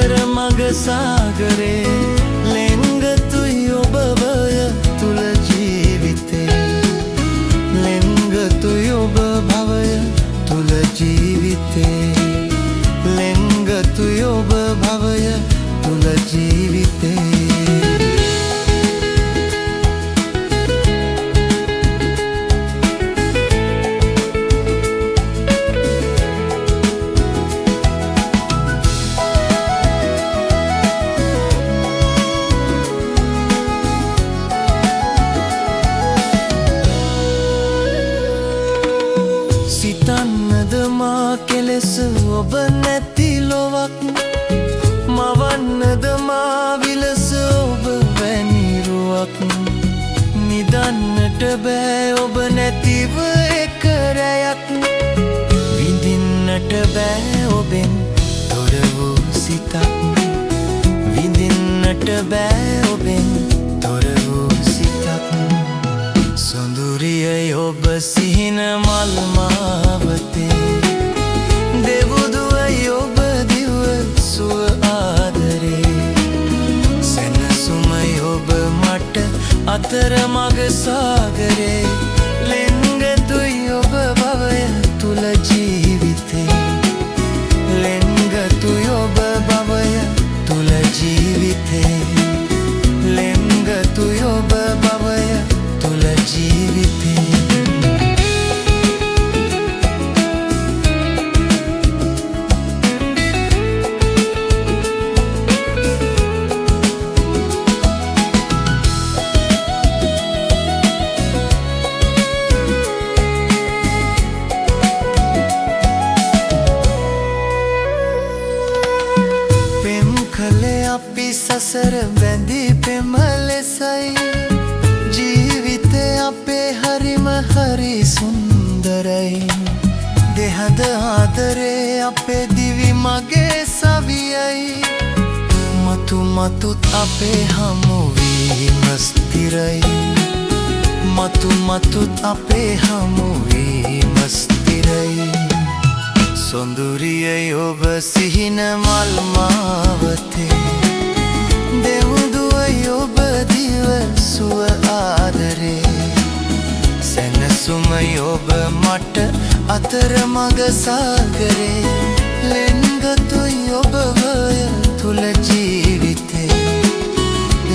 අතර මග සාගරේ ලෙන්ගතුයි ඔබ භවය තුල ජීවිතේ ලෙන්ගතුයි ඔබ භවය තුල ජීවිතේ ලෙන්ගතුයි ඔබ භවය තුල ජීවිතේ සිතන්නද මා කෙලෙස ඔබ නැති ලොවක් මවන්නද මා විලස ඔබ වැනිරුවක් නිදන්නට බෑ ඔබ නැතිව එක රැයක් විඳින්නට බෑ ඔබෙන් තොර වූ සිතක් විඳින්නට බෑ ඔබෙන් තොර වූ සිතක් සොඳුරියයි ඔබ සිහින මල් මාවතේ දෙවුදුවයි ඔබ දිව සුව ආදරේ සැනසුමයි ඔබ මට අතර මග සාගරේ ලෙන්ගතුයි ඔබ භවය තුල ජීවිතේ ලෙන්ගතුයි ඔබ භවය තුල ජීවිතේ ලෙන්ගතුයි ඔබ භවය තුල ජීවිතේ අපි සසර බැඳී පෙම ලෙසයි ජීවිතේ අපේ හරිම හරි සුන්දරයි දෙහද ආදරේ අපේ දිවි මගේ සවියයි මතු මතුත් අපේ හමුවීම ස්ථිරයි මතු මතුත් අපේ හමුවීම ස්ථිරයි සොඳුරියයි ඔබ සිහින මල් මාවතේ දෙවුදුවයි ඔබ දිව සුව ආදරේ සැනසුමයි ඔබ මට අතර මග සාගරේ ලෙන්ගතුයි ඔබ භවය තුල ජීවිතේ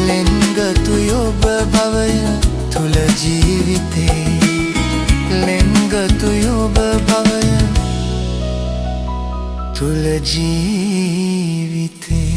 ලෙන්ගතුයි ඔබ භවය තුල ජීවිතේ ලෙන්ගතුයි ඔබ භවය තුල ජීවිතේ